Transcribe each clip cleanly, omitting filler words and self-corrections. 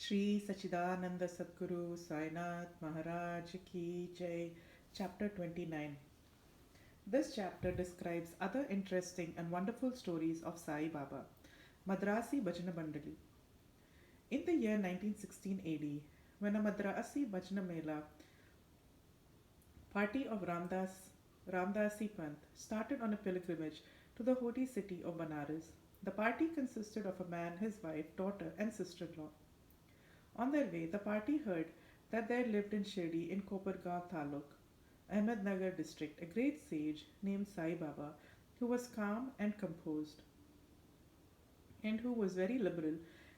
Shri Sachidananda Sadguru Sainath Maharaj Ki Jai, Chapter 29. This chapter describes other interesting and wonderful stories of Sai Baba. Madrasi Bhajana Bandali. In the year 1916 AD, when a Madrasi Bhajana Mela party of Ramdasi Panth started on a pilgrimage to the holy city of Banaras, the party consisted of a man, his wife, daughter, and sister in law. On their way, the party heard that there lived in Shirdi in Kopargaon Taluk, Ahmednagar district, a great sage named Sai Baba, who was calm and composed, and who was very liberal,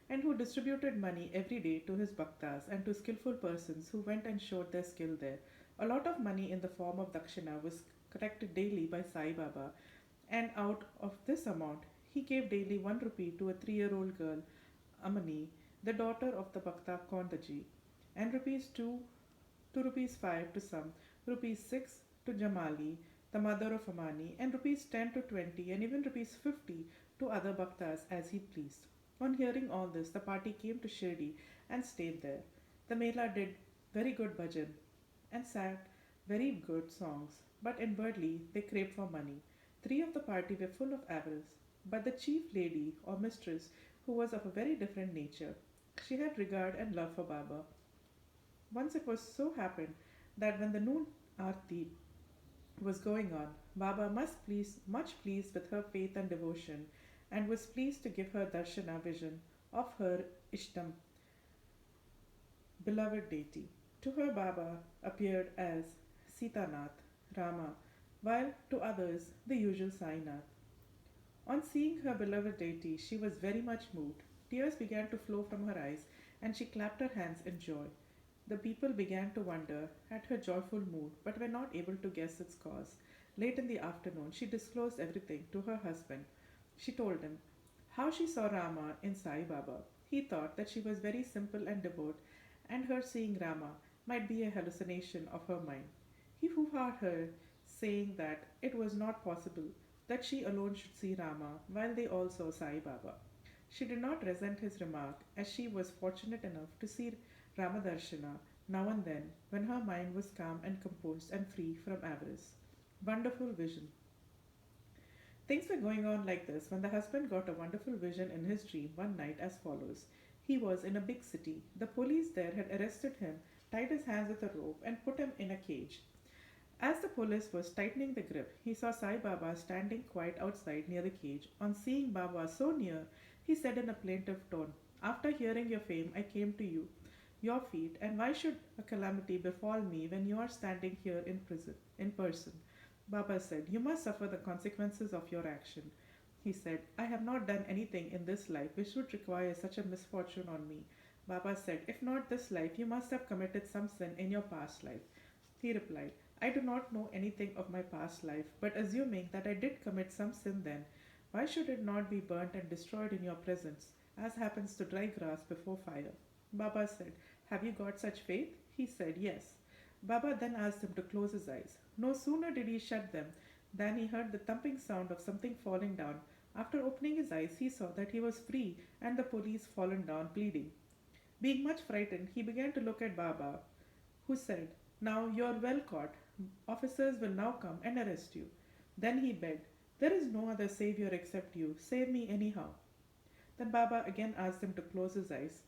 and who distributed money every day to his bhaktas and to skillful persons who went and showed their skill there. A lot of money in the form of dakshina was collected daily by Sai Baba, and out of this amount, he gave daily 1 rupee to a 3-year-old girl, Amani, the daughter of the Bhakta Kondaji, and rupees 2, 2 rupees 5 to some, rupees 6 to Jamali, the mother of Amani, and rupees 10 to 20, and even rupees 50 to other Bhaktas as he pleased. On hearing all this, the party came to Shirdi and stayed there. The Mela did very good bhajan and sang very good songs, but inwardly they craved for money. Three of the party were full of avarice, but the chief lady or mistress, who was of a very different nature, she had regard and love for Baba. Once it was so happened that when the noon arti was going on, Baba much pleased with her faith and devotion, and was pleased to give her darshana vision of her Ishtam, beloved deity. To her, Baba appeared as Sitanath, Rama, while to others the usual Sainath. On seeing her beloved deity, she was very much moved. Tears began to flow from her eyes, and she clapped her hands in joy. The people began to wonder at her joyful mood, but were not able to guess its cause. Late in the afternoon, she disclosed everything to her husband. She told him how she saw Rama in Sai Baba. He thought that she was very simple and devout, and her seeing Rama might be a hallucination of her mind. He hoo-hawed her, saying that it was not possible that she alone should see Rama while they all saw Sai Baba. She did not resent his remark, as she was fortunate enough to see Ramadarshana now and then when her mind was calm and composed and free from avarice. Wonderful vision. Things were going on like this when the husband got a wonderful vision in his dream one night as follows. He was in a big city. The police there had arrested him, tied his hands with a rope, and put him in a cage. As the police was tightening the grip, he saw Sai Baba standing quiet outside near the cage. On seeing Baba so near, he said in a plaintive tone, "After hearing your fame, I came to your feet, and why should a calamity befall me when you are standing here in prison, in person?" Baba said, "You must suffer the consequences of your action." He said, "I have not done anything in this life which would require such a misfortune on me." Baba said, "If not this life, you must have committed some sin in your past life." He replied, "I do not know anything of my past life, but assuming that I did commit some sin then, why should it not be burnt and destroyed in your presence, as happens to dry grass before fire?" Baba said, "Have you got such faith?" He said, "Yes." Baba then asked him to close his eyes. No sooner did he shut them than he heard the thumping sound of something falling down. After opening his eyes, he saw that he was free and the police fallen down bleeding. Being much frightened, he began to look at Baba, who said, "Now you are well caught. Officers will now come and arrest you." Then he begged, "There is no other savior except you. Save me anyhow." Then Baba again asked him to close his eyes.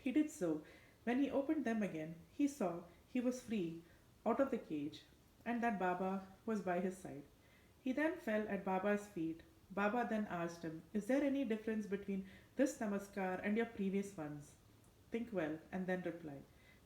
He did so. When he opened them again, he saw he was free out of the cage and that Baba was by his side. He then fell at Baba's feet. Baba then asked him, "Is there any difference between this namaskar and your previous ones? Think well and then reply."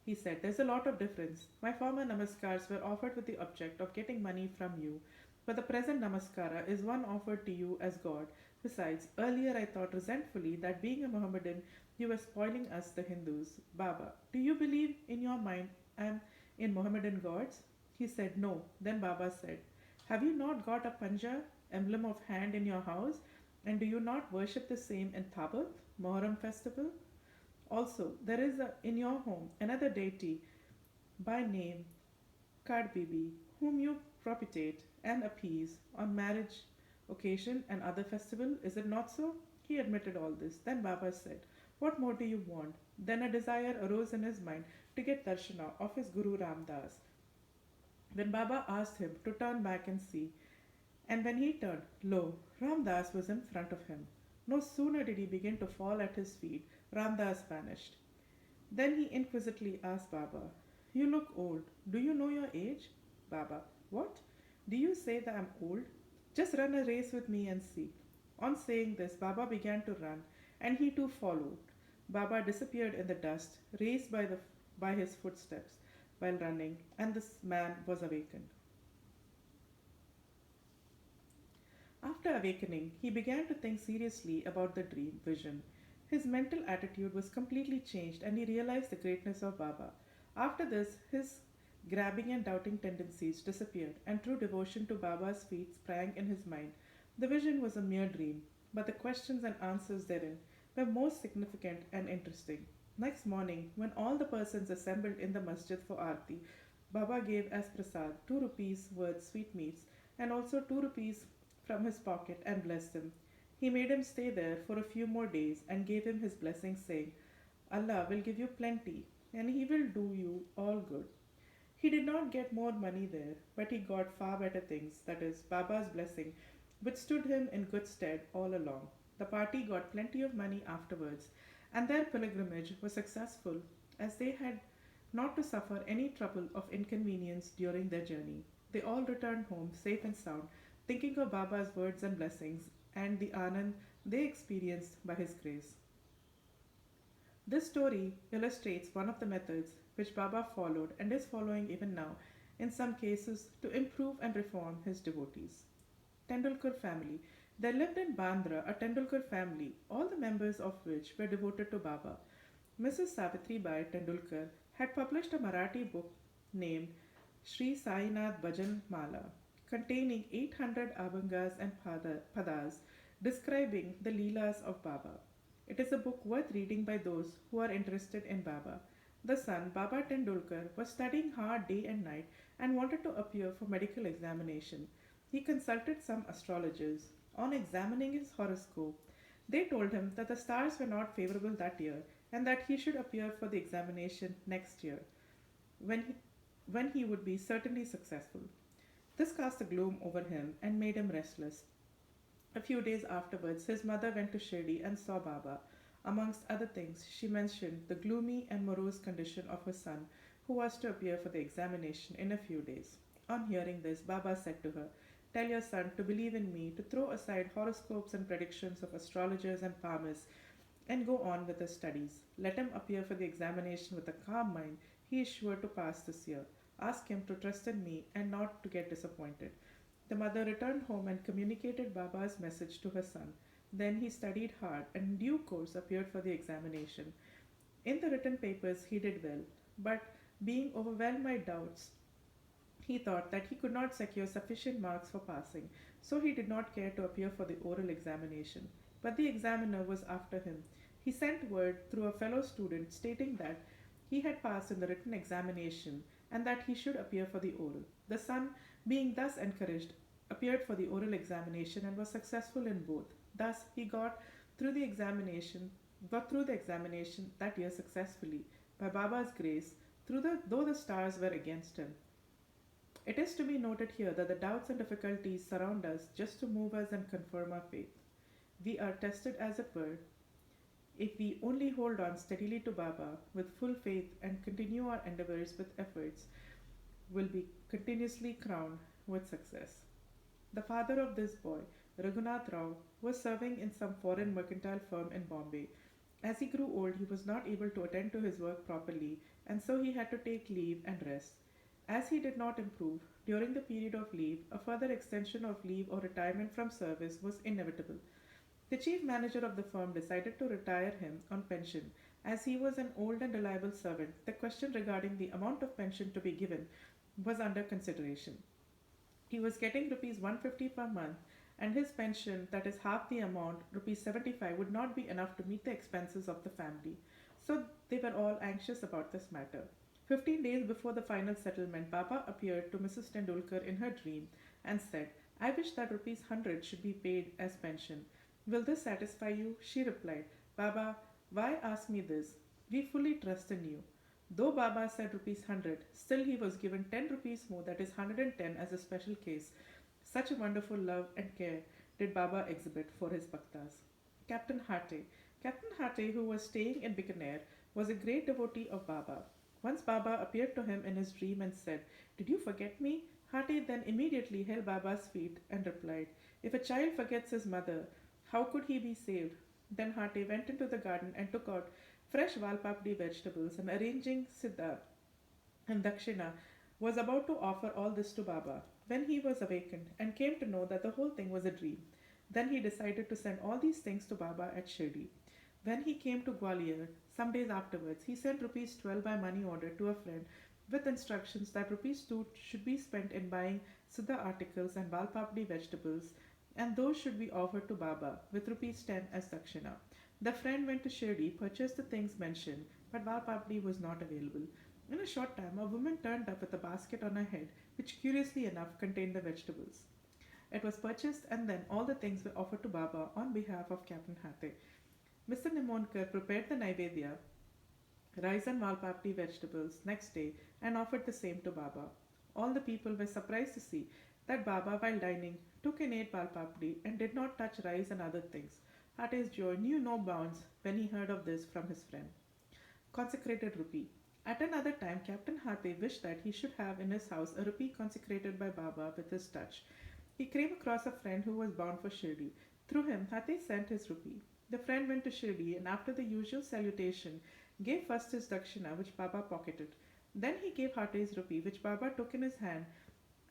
He said, "There's a lot of difference. My former namaskars were offered with the object of getting money from you, but the present namaskara is one offered to you as God. Besides, earlier I thought resentfully that being a Mohammedan, you were spoiling us, the Hindus. Baba, do you believe in your mind I am in Mohammedan gods?" He said, "No." Then Baba said, "Have you not got a panja, emblem of hand, in your house? And do you not worship the same in Tabat, Moharram festival? Also, there is in your home another deity by name Kad Bibi, whom you propitiate and appease on marriage occasion and other festival. Is it not so?" He admitted all this. Then Baba said, What more do you want? Then a desire arose in his mind to get darshana of his Guru Ramdas. When Baba asked him to turn back and see, and when he turned, lo, Ramdas was in front of him. No sooner did he begin to fall at his feet, Ramdas vanished. Then he inquisitively asked Baba, "You look old. Do you know your age?" Baba, "What? Do you say that I'm old? Just run a race with me and see." On saying this, Baba began to run, and he too followed. Baba disappeared in the dust, raised by his footsteps while running, and this man was awakened. After awakening, he began to think seriously about the dream vision. His mental attitude was completely changed and he realized the greatness of Baba. After this, his grabbing and doubting tendencies disappeared, and true devotion to Baba's feet sprang in his mind. The vision was a mere dream, but the questions and answers therein were most significant and interesting. Next morning, when all the persons assembled in the masjid for Aarti, Baba gave as prasad 2 rupees worth sweetmeats and also 2 rupees from his pocket and blessed him. He made him stay there for a few more days and gave him his blessing, saying, "Allah will give you plenty and He will do you all good." He did not get more money there, but he got far better things, that is, Baba's blessing, which stood him in good stead all along. The party got plenty of money afterwards, and their pilgrimage was successful as they had not to suffer any trouble of inconvenience during their journey. They all returned home safe and sound, thinking of Baba's words and blessings and the anand they experienced by his grace. This story illustrates one of the methods which Baba followed and is following even now, in some cases, to improve and reform his devotees. Tendulkar family. There lived in Bandra a Tendulkar family, all the members of which were devoted to Baba. Mrs. Savitri Bai Tendulkar had published a Marathi book named Sri Sainath Bhajan Mala, containing 800 abhangas and padas describing the Leelas of Baba. It is a book worth reading by those who are interested in Baba. The son, Baba Tendulkar, was studying hard day and night and wanted to appear for medical examination. He consulted some astrologers. On examining his horoscope, they told him that the stars were not favorable that year and that he should appear for the examination next year, when he, when he would be certainly successful. This cast a gloom over him and made him restless. A few days afterwards, his mother went to Shirdi and saw Baba. Amongst other things, she mentioned the gloomy and morose condition of her son, who was to appear for the examination in a few days. On hearing this, Baba said to her, "Tell your son to believe in me, to throw aside horoscopes and predictions of astrologers and palmists, and go on with his studies. Let him appear for the examination with a calm mind. He is sure to pass this year. Ask him to trust in me and not to get disappointed." The mother returned home and communicated Baba's message to her son. Then he studied hard and in due course appeared for the examination. In the written papers he did well, but being overwhelmed by doubts, he thought that he could not secure sufficient marks for passing, so he did not care to appear for the oral examination. But the examiner was after him. He sent word through a fellow student stating that he had passed in the written examination and that he should appear for the oral. The son, being thus encouraged, appeared for the oral examination and was successful in both. Thus, he got through the examination that year successfully, by Baba's grace, though the stars were against him. It is to be noted here that the doubts and difficulties surround us just to move us and confirm our faith. We are tested, as it were, if we only hold on steadily to Baba with full faith and continue our endeavors with efforts, will be continuously crowned with success. The father of this boy, Raghunath Rao, was serving in some foreign mercantile firm in Bombay. As he grew old, he was not able to attend to his work properly, and so he had to take leave and rest. As he did not improve, during the period of leave, a further extension of leave or retirement from service was inevitable. The chief manager of the firm decided to retire him on pension. As he was an old and reliable servant, the question regarding the amount of pension to be given was under consideration. He was getting rupees 150 per month, and his pension, that is half the amount, rupees 75, would not be enough to meet the expenses of the family. So they were all anxious about this matter. 15 days before the final settlement, Baba appeared to Mrs. Tendulkar in her dream and said, "I wish that rupees 100 should be paid as pension. Will this satisfy you?" She replied, "Baba, Why ask me this? We fully trust in you. Though Baba said rupees 100, still he was given 10 rupees more, that is 110 as a special case. Such a wonderful love and care did Baba exhibit for his bhaktas. Captain Hate. Captain Hate, who was staying in Bikaner, was a great devotee of Baba. Once Baba appeared to him in his dream and said, "Did you forget me?" Hate then immediately held Baba's feet and replied, "If a child forgets his mother, how could he be saved?" Then Hate went into the garden and took out fresh valpapdi vegetables, and arranging Siddha and Dakshina, was about to offer all this to Baba when he was awakened and came to know that the whole thing was a dream. Then he decided to send all these things to Baba at Shirdi. When he came to Gwalior, some days afterwards, he sent rupees 12 by money order to a friend with instructions that rupees 2 should be spent in buying Siddha articles and Valpapdi vegetables, and those should be offered to Baba with rupees 10 as Dakshina. The friend went to Shirdi, purchased the things mentioned, but Valpapdi was not available. In a short time, a woman turned up with a basket on her head, which curiously enough contained the vegetables. It was purchased, and then all the things were offered to Baba on behalf of Captain Hate. Mr. Nimonkar prepared the Naivedya, rice and Valpapdi vegetables, next day and offered the same to Baba. All the people were surprised to see that Baba, while dining, took and ate Valpapdi and did not touch rice and other things. Hate's joy knew no bounds when he heard of this from his friend. Consecrated rupee. At another time, Captain Hate wished that he should have in his house a rupee consecrated by Baba with his touch. He came across a friend who was bound for Shirdi. Through him, Hate sent his rupee. The friend went to Shirdi and, after the usual salutation, gave first his dakshina, which Baba pocketed. Then he gave Hate's rupee, which Baba took in his hand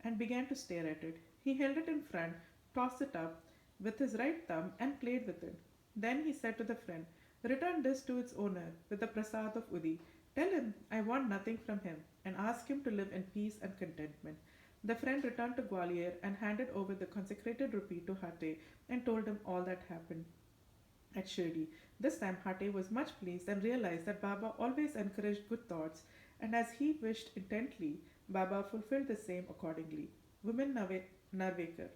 and began to stare at it. He held it in front, tossed it up with his right thumb, and played with it. Then he said to the friend, "Return this to its owner with the prasad of Udi. Tell him I want nothing from him, and ask him to live in peace and contentment." The friend returned to Gwalior and handed over the consecrated rupee to Hate and told him all that happened at Shirdi. This time Hate was much pleased and realized that Baba always encouraged good thoughts, and as he wished intently, Baba fulfilled the same accordingly. Women Narvekar.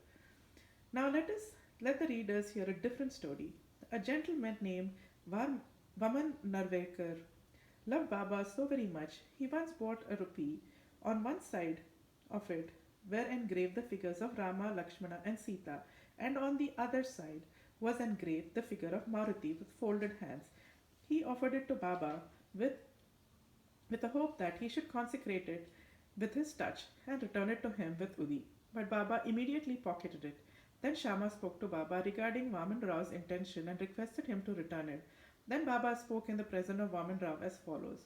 Now let the readers hear a different story. A gentleman named Waman Narvekar loved Baba so very much he once bought a rupee. On one side of it were engraved the figures of Rama, Lakshmana, and Sita, and on the other side was engraved the figure of Maruti with folded hands. He offered it to Baba with, with the hope that he should consecrate it with his touch and return it to him with Udi. But Baba immediately pocketed it. Then Shama spoke to Baba regarding Vaman Rao's intention and requested him to return it. Then Baba spoke in the presence of Vaman Rao as follows: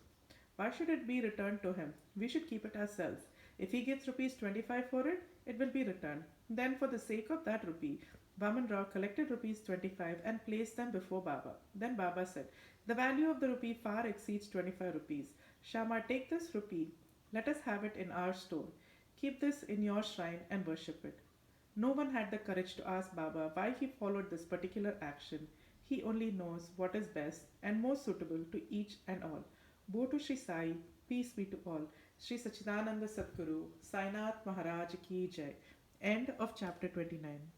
"Why should it be returned to him? We should keep it ourselves. If he gets rupees 25 for it, it will be returned." Then, for the sake of that rupee, Vaman Rao collected rupees 25 and placed them before Baba. Then Baba said, "The value of the rupee far exceeds 25 rupees. Shama, take this rupee. Let us have it in our store. Keep this in your shrine and worship it." No one had the courage to ask Baba why he followed this particular action. He only knows what is best and most suitable to each and all. Bo to Sri Sai, peace be to all. Sri Sachidananda Sadguru, Sainath Maharaj Ki Jai. End of chapter 29.